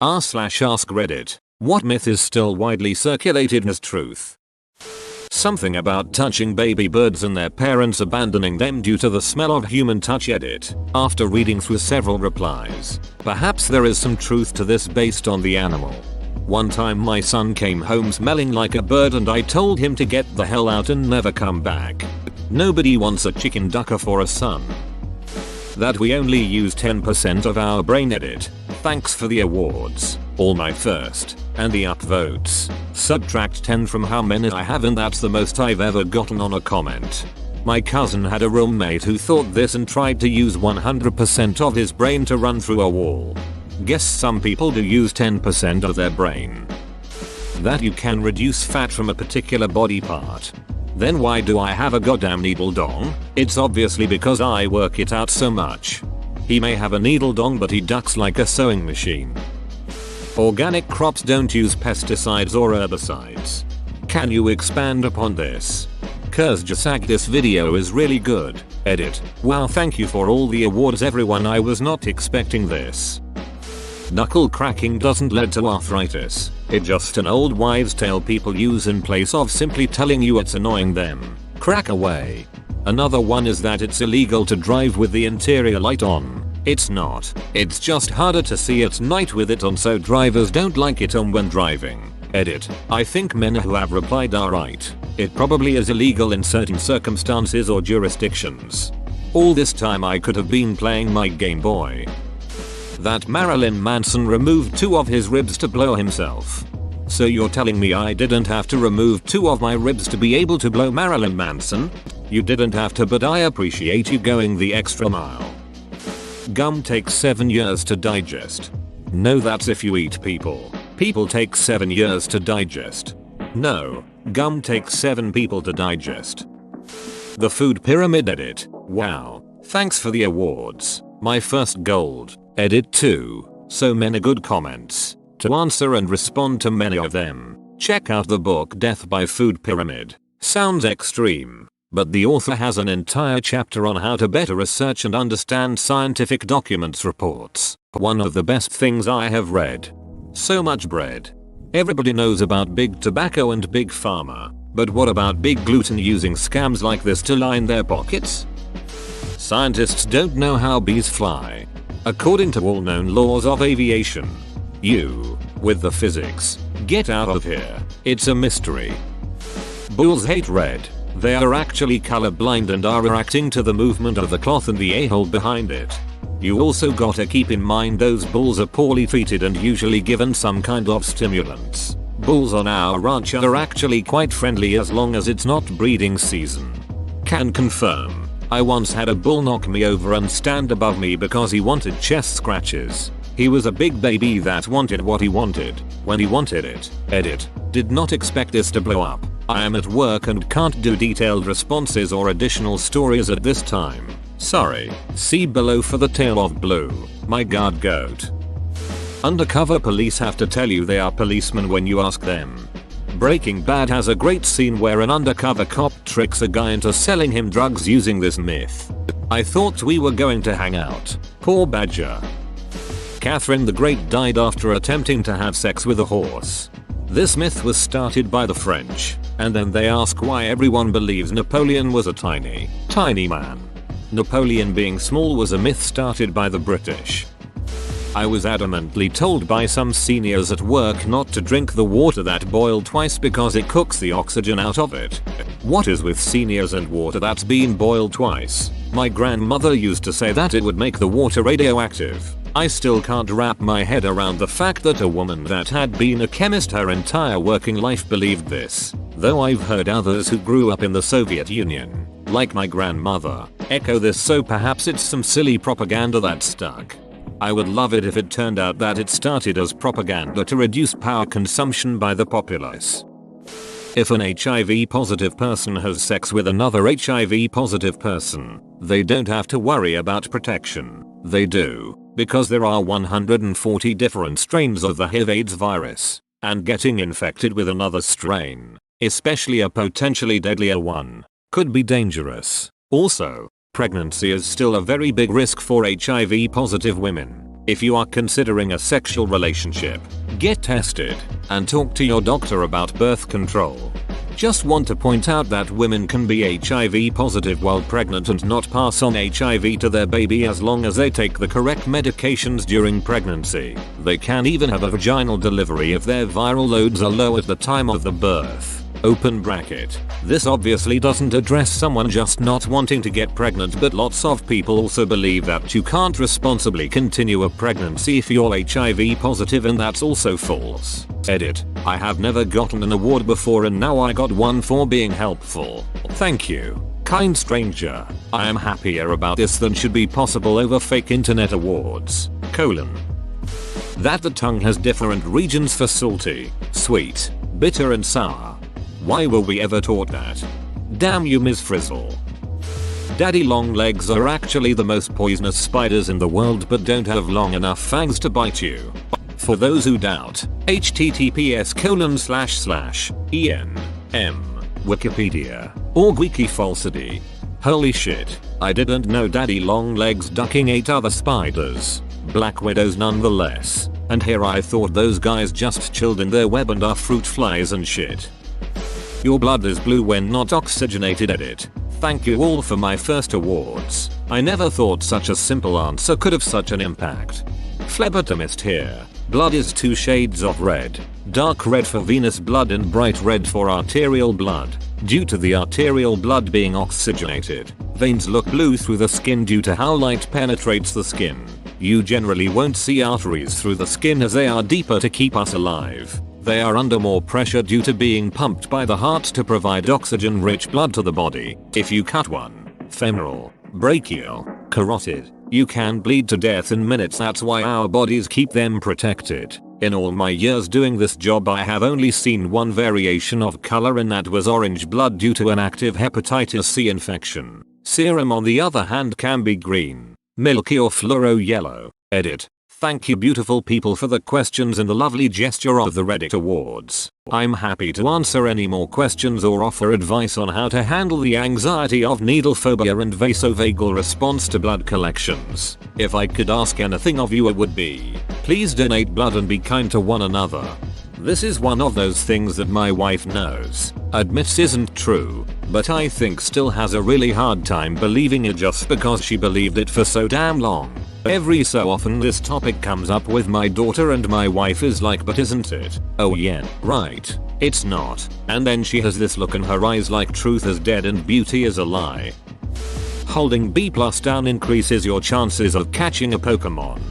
r/ask Reddit. What myth is still widely circulated as truth? Something about touching baby birds and their parents abandoning them due to the smell of human touch. Edit. After reading through several replies, perhaps there is some truth to this based on the animal. One time my son came home smelling like a bird and I told him to get the hell out and never come back. Nobody wants a chicken ducker for a son. That we only use 10% of our brain. Edit. Thanks for the awards. All my first. And the upvotes. Subtract 10 from how many I have and that's the most I've ever gotten on a comment. My cousin had a roommate who thought this and tried to use 100% of his brain to run through a wall. Guess some people do use 10% of their brain. That you can reduce fat from a particular body part. Then why do I have a goddamn needle dong? It's obviously because I work it out so much. He may have a needle dong but he ducks like a sewing machine. Organic crops don't use pesticides or herbicides. Can you expand upon this? Kurzgesagt, this video is really good. Edit. Wow, thank you for all the awards everyone, I was not expecting this. Knuckle cracking doesn't lead to arthritis. It's just an old wives' tale people use in place of simply telling you it's annoying them. Crack away. Another one is that it's illegal to drive with the interior light on. It's not. It's just harder to see at night with it on, so drivers don't like it on when driving. Edit. I think men who have replied are right. It probably is illegal in certain circumstances or jurisdictions. All this time I could have been playing my Game Boy. That Marilyn Manson removed 2 of his ribs to blow himself. So you're telling me I didn't have to remove 2 of my ribs to be able to blow Marilyn Manson? You didn't have to, but I appreciate you going the extra mile. Gum takes 7 years to digest. No, that's if you eat people. People take 7 years to digest. No, gum takes 7 people to digest. The food pyramid. Edit. Wow, thanks for the awards. My first gold. Edit 2. So many good comments. To answer and respond to many of them, check out the book Death by Food Pyramid. Sounds extreme, but the author has an entire chapter on how to better research and understand scientific documents reports. One of the best things I have read. So much bread. Everybody knows about big tobacco and big pharma, but what about big gluten using scams like this to line their pockets? Scientists don't know how bees fly. According to all known laws of aviation. You, with the physics, get out of here. It's a mystery. Bulls hate red. They are actually colorblind and are reacting to the movement of the cloth and the a-hole behind it. You also gotta keep in mind those bulls are poorly treated and usually given some kind of stimulants. Bulls on our ranch are actually quite friendly as long as it's not breeding season. Can confirm. I once had a bull knock me over and stand above me because he wanted chest scratches. He was a big baby that wanted what he wanted, when he wanted it. Edit. Did not expect this to blow up. I am at work and can't do detailed responses or additional stories at this time. Sorry. See below for the tale of Blue. My god, goat. Undercover police have to tell you they are policemen when you ask them. Breaking Bad has a great scene where an undercover cop tricks a guy into selling him drugs using this myth. I thought we were going to hang out. Poor Badger. Catherine the Great died after attempting to have sex with a horse. This myth was started by the French, and then they ask why everyone believes Napoleon was a tiny man. Napoleon being small was a myth started by the British. I was adamantly told by some seniors at work not to drink the water that boiled twice because it cooks the oxygen out of it. What is with seniors and water that's been boiled twice? My grandmother used to say that it would make the water radioactive. I still can't wrap my head around the fact that a woman that had been a chemist her entire working life believed this, though I've heard others who grew up in the Soviet Union, like my grandmother, echo this, so perhaps it's some silly propaganda that stuck. I would love it if it turned out that it started as propaganda to reduce power consumption by the populace. If an HIV positive person has sex with another HIV positive person, they don't have to worry about protection. They do, because there are 140 different strains of the HIV/AIDS virus, and getting infected with another strain, especially a potentially deadlier one, could be dangerous. Also, pregnancy is still a very big risk for HIV positive women. If you are considering a sexual relationship, get tested and talk to your doctor about birth control. Just want to point out that women can be HIV positive while pregnant and not pass on HIV to their baby as long as they take the correct medications during pregnancy. They can even have a vaginal delivery if their viral loads are low at the time of the birth. Open bracket. This obviously doesn't address someone just not wanting to get pregnant, but lots of people also believe that you can't responsibly continue a pregnancy if you're HIV positive, and that's also false. Edit. I have never gotten an award before and now I got one for being helpful. Thank you, kind stranger. I am happier about this than should be possible over fake internet awards. : That the tongue has different regions for salty, sweet, bitter and sour. Why were we ever taught that? Damn you, Ms. Frizzle. Daddy long legs are actually the most poisonous spiders in the world but don't have long enough fangs to bite you. For those who doubt, https://enm Wikipedia .org falsity. Holy shit, I didn't know daddy long legs ducking ate other spiders. Black widows nonetheless. And here I thought those guys just chilled in their web and are fruit flies and shit. Your blood is blue when not oxygenated. Edit. Thank you all for my first awards. I never thought such a simple answer could have such an impact. Phlebotomist here. Blood is 2 shades of red. Dark red for venous blood and bright red for arterial blood. Due to the arterial blood being oxygenated, veins look blue through the skin due to how light penetrates the skin. You generally won't see arteries through the skin as they are deeper to keep us alive. They are under more pressure due to being pumped by the heart to provide oxygen-rich blood to the body. If you cut one, femoral, brachial, carotid, you can bleed to death in minutes. That's why our bodies keep them protected. In all my years doing this job, I have only seen one variation of color, and that was orange blood due to an active hepatitis C infection. Serum on the other hand can be green, milky or fluoro yellow. Edit. Thank you beautiful people for the questions and the lovely gesture of the Reddit awards. I'm happy to answer any more questions or offer advice on how to handle the anxiety of needle phobia and vasovagal response to blood collections. If I could ask anything of you, it would be, please donate blood and be kind to one another. This is one of those things that my wife knows, admits isn't true, but I think still has a really hard time believing it just because she believed it for so damn long. Every so often this topic comes up with my daughter and my wife is like, but isn't it? Oh yeah, right. It's not. And then she has this look in her eyes like truth is dead and beauty is a lie. Holding B+ down increases your chances of catching a Pokemon.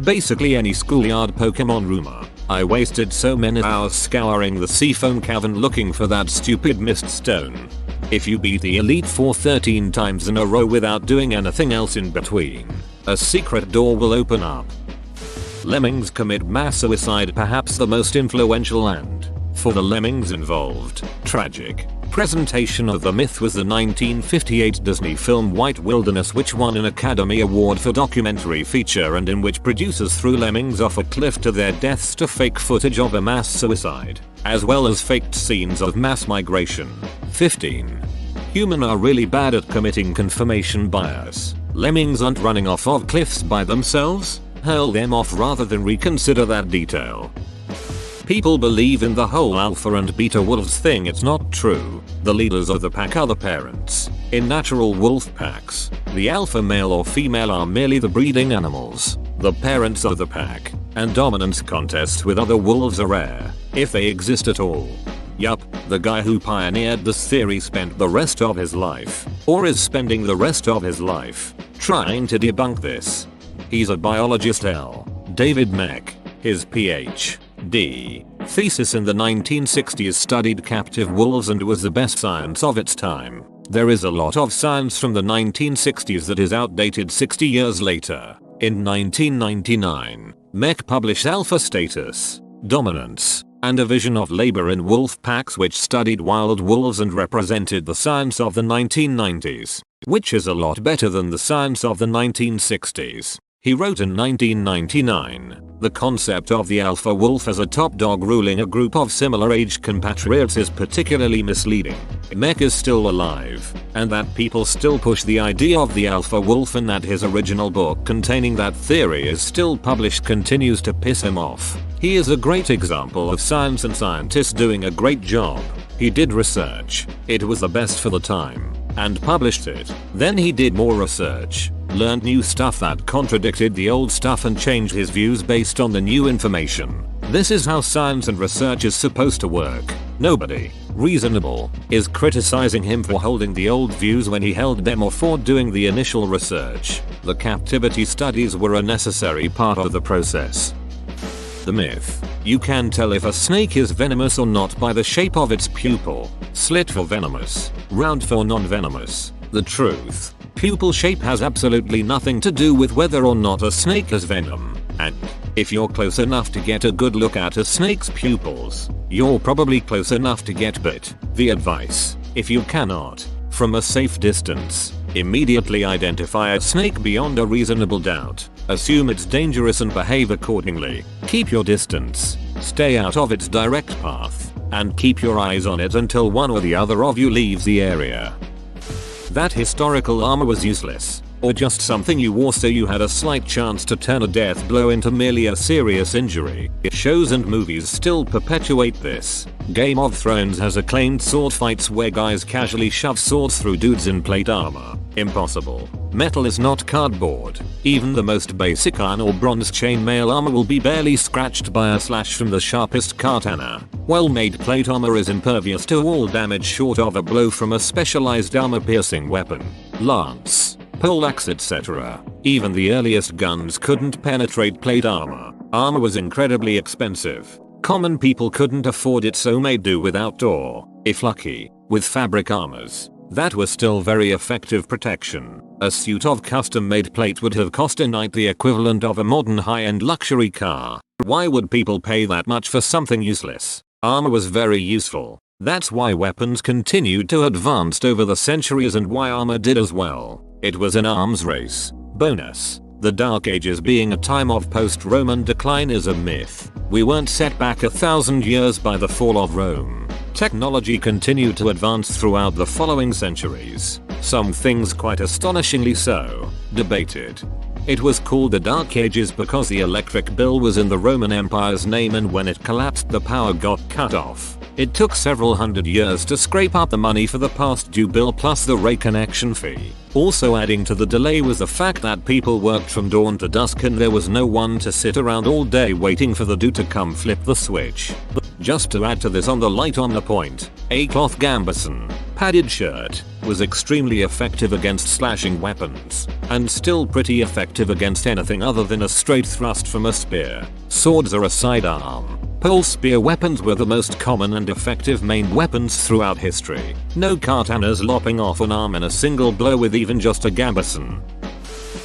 Basically any schoolyard Pokemon rumor. I wasted so many hours scouring the Seafoam Cavern looking for that stupid mist stone. If you beat the Elite Four 13 times in a row without doing anything else in between, a secret door will open up. Lemmings commit mass suicide, perhaps the most influential and, for the lemmings involved, tragic presentation of the myth was the 1958 Disney film White Wilderness, which won an Academy Award for documentary feature and in which producers threw lemmings off a cliff to their deaths to fake footage of a mass suicide, as well as faked scenes of mass migration. 15. Humans are really bad at committing confirmation bias. Lemmings aren't running off of cliffs by themselves. Hurl them off rather than reconsider that detail. People believe in the whole alpha and beta wolves thing. It's not true. The leaders of the pack are the parents. In natural wolf packs, the alpha male or female are merely the breeding animals. The parents are the pack, and dominance contests with other wolves are rare, if they exist at all. Yup, the guy who pioneered this theory spent the rest of his life, or is spending the rest of his life, trying to debunk this. He's a biologist. L. David Meck. His Ph.D. thesis in the 1960s studied captive wolves and was the best science of its time. There is a lot of science from the 1960s that is outdated 60 years later. In 1999, Meck published Alpha Status, Dominance, and a Vision of Labor in Wolf Packs, which studied wild wolves and represented the science of the 1990s, which is a lot better than the science of the 1960s. He wrote in 1999, "The concept of the alpha wolf as a top dog ruling a group of similar-aged compatriots is particularly misleading. Mech is still alive, and that people still push the idea of the alpha wolf and that his original book containing that theory is still published continues to piss him off. He is a great example of science and scientists doing a great job. He did research, it was the best for the time, and published it. Then he did more research, learned new stuff that contradicted the old stuff and changed his views based on the new information. This is how science and research is supposed to work. Nobody reasonable is criticizing him for holding the old views when he held them or for doing the initial research. The captivity studies were a necessary part of the process." The myth. You can tell if a snake is venomous or not by the shape of its pupil. Slit for venomous, round for non-venomous. The truth. Pupil shape has absolutely nothing to do with whether or not a snake has venom. And if you're close enough to get a good look at a snake's pupils, you're probably close enough to get bit. The advice. If you cannot, from a safe distance, immediately identify a snake beyond a reasonable doubt. Assume it's dangerous and behave accordingly. Keep your distance. Stay out of its direct path. And keep your eyes on it until one or the other of you leaves the area. That historical armor was useless, or just something you wore so you had a slight chance to turn a death blow into merely a serious injury. Shows and movies still perpetuate this. Game of Thrones has acclaimed sword fights where guys casually shove swords through dudes in plate armor. Impossible. Metal is not cardboard. Even the most basic iron or bronze chainmail armor will be barely scratched by a slash from the sharpest katana. Well-made plate armor is impervious to all damage short of a blow from a specialized armor-piercing weapon. Lance, poleaxe, etc. Even the earliest guns couldn't penetrate plate armor. Armor was incredibly expensive. Common people couldn't afford it, so made do with outdoor, if lucky, with fabric armors. That was still very effective protection. A suit of custom-made plate would have cost a knight the equivalent of a modern high-end luxury car. Why would people pay that much for something useless? Armor was very useful. That's why weapons continued to advance over the centuries and why armor did as well. It was an arms race. Bonus. The Dark Ages being a time of post-Roman decline is a myth. We weren't set back 1,000 years by the fall of Rome. Technology continued to advance throughout the following centuries. Some things quite astonishingly so. Debated. It was called the Dark Ages because the electric bill was in the Roman Empire's name, and when it collapsed the power got cut off. It took several hundred years to scrape up the money for the past due bill plus the reconnection fee. Also adding to the delay was the fact that people worked from dawn to dusk and there was no one to sit around all day waiting for the dude to come flip the switch. Just to add to this on the light on the point, a cloth gambeson, padded shirt, was extremely effective against slashing weapons, and still pretty effective against anything other than a straight thrust from a spear. Swords are a sidearm. Pole spear weapons were the most common and effective main weapons throughout history. No katanas lopping off an arm in a single blow with even just a gambeson.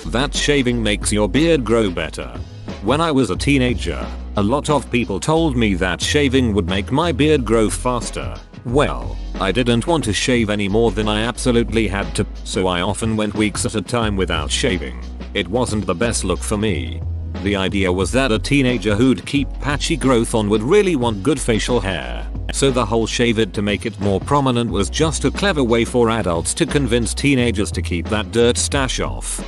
That shaving makes your beard grow better. When I was a teenager, a lot of people told me that shaving would make my beard grow faster. Well, I didn't want to shave any more than I absolutely had to, so I often went weeks at a time without shaving. It wasn't the best look for me. The idea was that a teenager who'd keep patchy growth on would really want good facial hair, so the whole shave it to make it more prominent was just a clever way for adults to convince teenagers to keep that dirt stash off.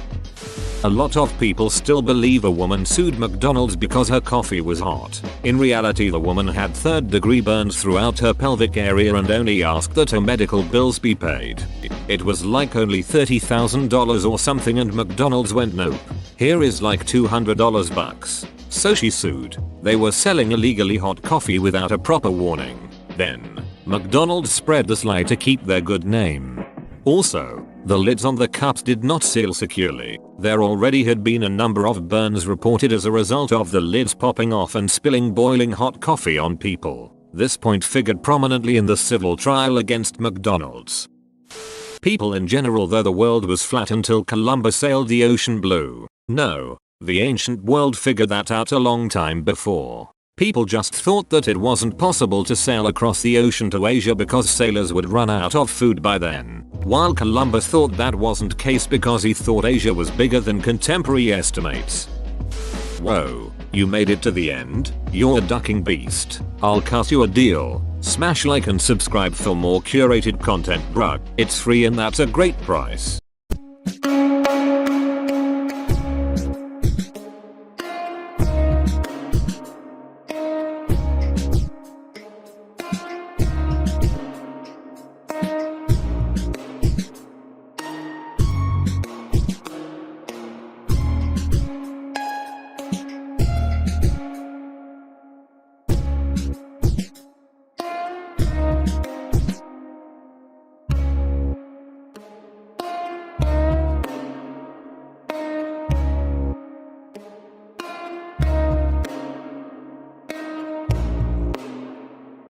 A lot of people still believe a woman sued McDonald's because her coffee was hot. In reality, the woman had third-degree burns throughout her pelvic area and only asked that her medical bills be paid. It was like only $30,000 or something, and McDonald's went nope. Here is like $200 bucks. So she sued. They were selling illegally hot coffee without a proper warning. Then, McDonald's spread this lie to keep their good name. Also, the lids on the cups did not seal securely. There already had been a number of burns reported as a result of the lids popping off and spilling boiling hot coffee on people. This point figured prominently in the civil trial against McDonald's. People in general, though the world was flat until Columbus sailed the ocean blue. No, the ancient world figured that out a long time before. People just thought that it wasn't possible to sail across the ocean to Asia because sailors would run out of food by then, while Columbus thought that wasn't case because he thought Asia was bigger than contemporary estimates. Whoa, you made it to the end? You're a ducking beast. I'll cut you a deal. Smash like and subscribe for more curated content, bruh. It's free and that's a great price.